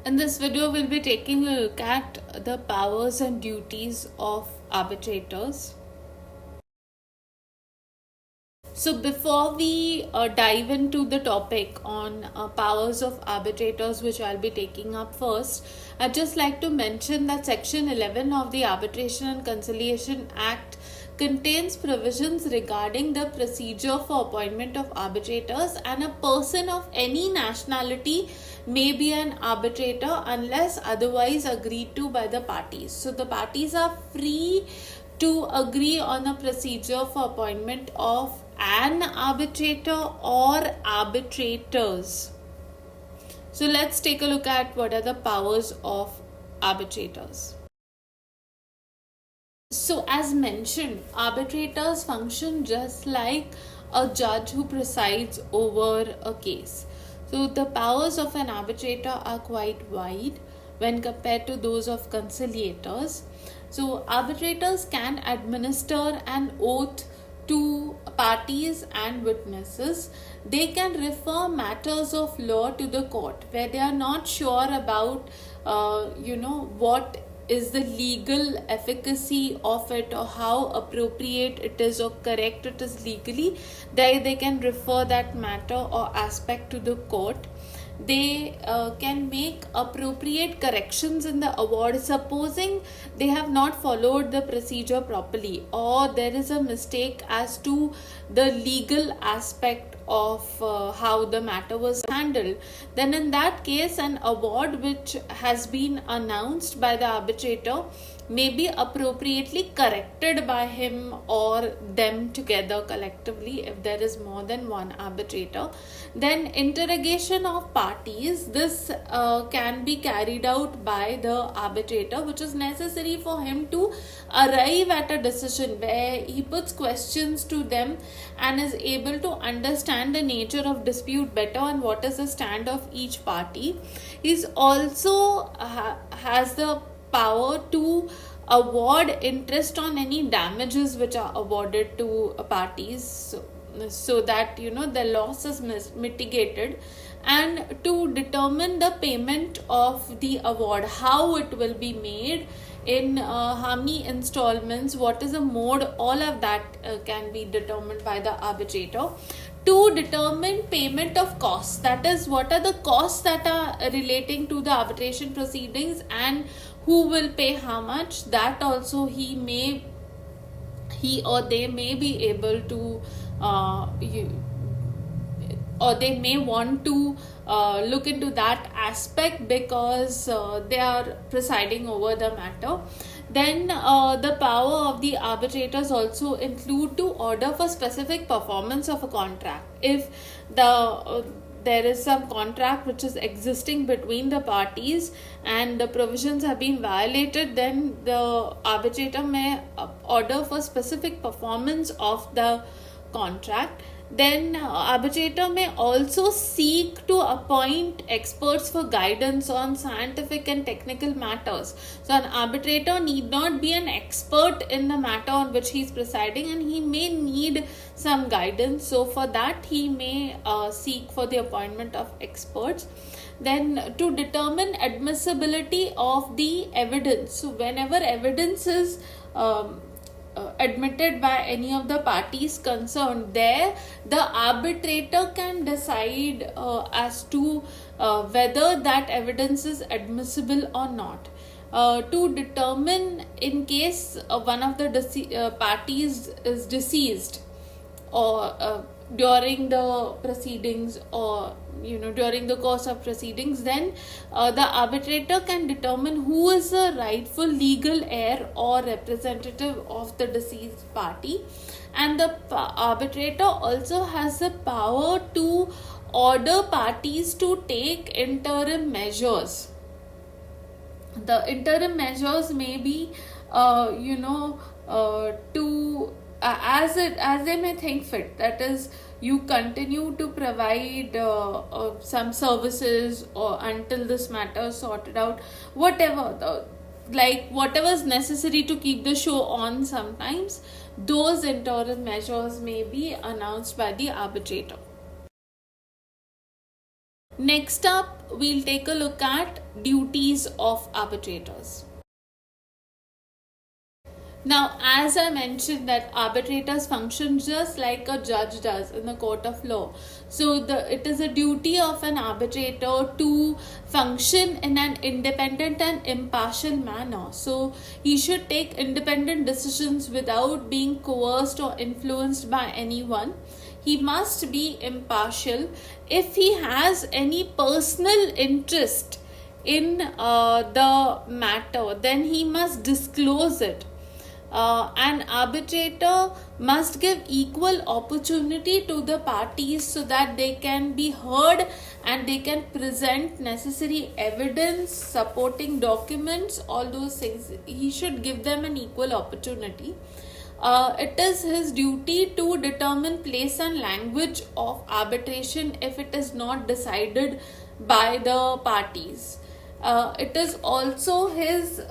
In this video, we'll be taking a look at the powers and duties of arbitrators. So, before we dive into the topic on powers of arbitrators, which I'll be taking up first, I'd just like to mention that Section 11 of the Arbitration and Conciliation Act contains provisions regarding the procedure for appointment of arbitrators, and a person of any nationality may be an arbitrator unless otherwise agreed to by the parties. So the parties are free to agree on a procedure for appointment of an arbitrator or arbitrators. So let's take a look at what are the powers of arbitrators. So, as mentioned, arbitrators function just like a judge who presides over a case. So, the powers of an arbitrator are quite wide when compared to those of conciliators. So, arbitrators can administer an oath to parties and witnesses. They can refer matters of law to the court where they are not sure about, what is the legal efficacy of it or how appropriate it is or correct it is legally. They can refer that matter or aspect to the court. They can make appropriate corrections in the award, supposing they have not followed the procedure properly or there is a mistake as to the legal aspect of how the matter was handled. Then in that case, an award which has been announced by the arbitrator may be appropriately corrected by him or them together collectively if there is more than one arbitrator. Then interrogation of parties, this can be carried out by the arbitrator, which is necessary for him to arrive at a decision where he puts questions to them and is able to understand the nature of dispute better and what is the stand of each party. He's also has the power to award interest on any damages which are awarded to parties, so that the loss is mitigated, and to determine the payment of the award, how it will be made, in how many installments, what is the mode, all of that can be determined by the arbitrator. To determine payment of costs, that is, what are the costs that are relating to the arbitration proceedings and who will pay how much, that also he or they may be able to or they may want to look into that aspect because they are presiding over the matter. Then the power of the arbitrators also include to order for specific performance of a contract. If there is some contract which is existing between the parties and the provisions have been violated, then the arbitrator may order for specific performance of the contract. Then arbitrator may also seek to appoint experts for guidance on scientific and technical matters. So an arbitrator need not be an expert in the matter on which he is presiding, and he may need some guidance. So for that he may seek for the appointment of experts. Then to determine admissibility of the evidence. So whenever evidence is admitted by any of the parties concerned, there the arbitrator can decide as to whether that evidence is admissible or not. To determine in case one of the parties is deceased or during the proceedings, or during the course of proceedings, then the arbitrator can determine who is the rightful legal heir or representative of the deceased party. And the arbitrator also has the power to order parties to take interim measures. The interim measures may be to as they may think fit, that is, you continue to provide some services or until this matter is sorted out, whatever is necessary to keep the show on. Sometimes those interim measures may be announced by the arbitrator. Next up, we'll take a look at duties of arbitrators. Now, as I mentioned that arbitrators function just like a judge does in the court of law. So it is a duty of an arbitrator to function in an independent and impartial manner. So he should take independent decisions without being coerced or influenced by anyone. He must be impartial. If he has any personal interest in the matter, then he must disclose it. An arbitrator must give equal opportunity to the parties so that they can be heard and they can present necessary evidence, supporting documents, all those things. He should give them an equal opportunity. It is his duty to determine place and language of arbitration if it is not decided by the parties. It is also his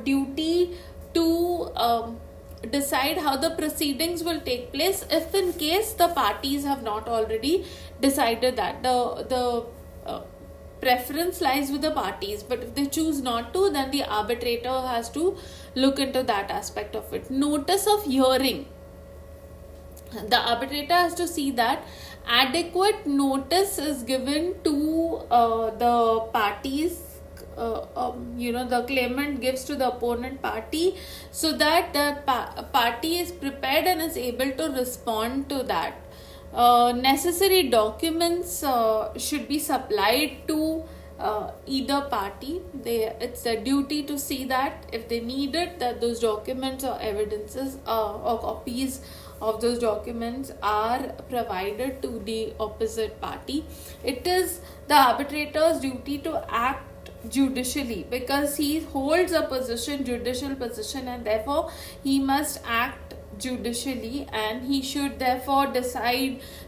duty to decide how the proceedings will take place if in case the parties have not already decided that. The preference lies with the parties, but if they choose not to, then the arbitrator has to look into that aspect of it. Notice of hearing. The arbitrator has to see that adequate notice is given to the parties. The claimant gives to the opponent party so that the party is prepared and is able to respond to that. Necessary documents should be supplied to either party. It's a duty to see that if they need it, that those documents or evidences or copies of those documents are provided to the opposite party. It is the arbitrator's duty to act judicially because he holds a judicial position, and therefore he must act judicially, and he should therefore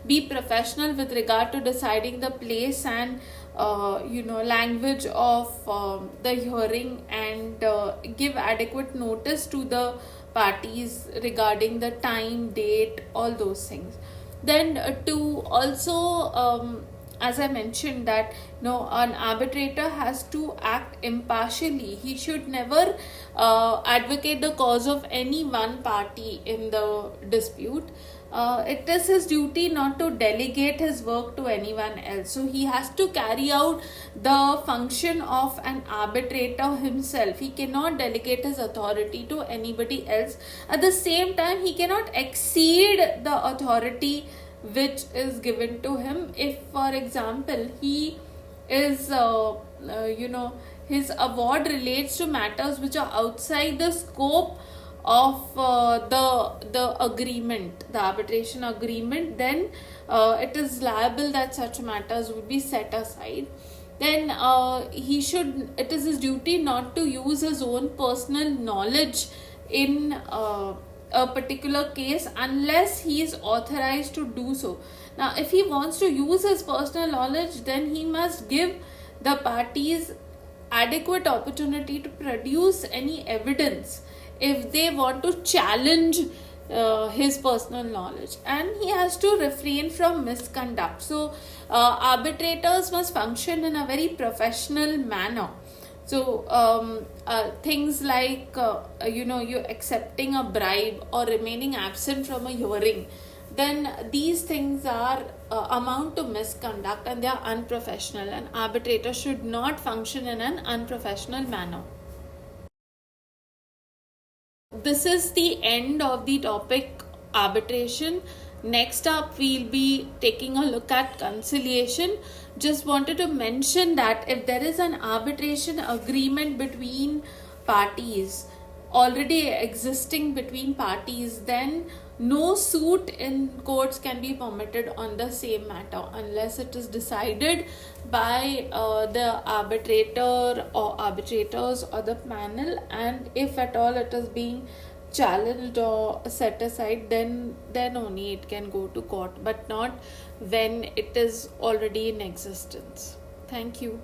be professional with regard to deciding the place and language of the hearing, and give adequate notice to the parties regarding the time, date, all those things. Then to also as I mentioned that an arbitrator has to act impartially. He should never advocate the cause of any one party in the dispute. It is his duty not to delegate his work to anyone else. So he has to carry out the function of an arbitrator himself. He cannot delegate his authority to anybody else. At the same time, he cannot exceed the authority which is given to him. If, for example, he is his award relates to matters which are outside the scope of the agreement, the arbitration agreement, then it is liable that such matters would be set aside. Then it is his duty not to use his own personal knowledge in a particular case unless he is authorized to do so. Now, if he wants to use his personal knowledge, then he must give the parties adequate opportunity to produce any evidence if they want to challenge his personal knowledge, and he has to refrain from misconduct. So arbitrators must function in a very professional manner. So things like you accepting a bribe or remaining absent from a hearing, then these things are amount to misconduct and they are unprofessional, and arbitrator should not function in an unprofessional manner. This is the end of the topic arbitration. Next up, we'll be taking a look at conciliation. Just wanted to mention that if there is an arbitration agreement between parties, already existing between parties, then no suit in courts can be permitted on the same matter unless it is decided by the arbitrator or arbitrators or the panel, and if at all it is being challenged or set aside, then only it can go to court, but not when it is already in existence. Thank you.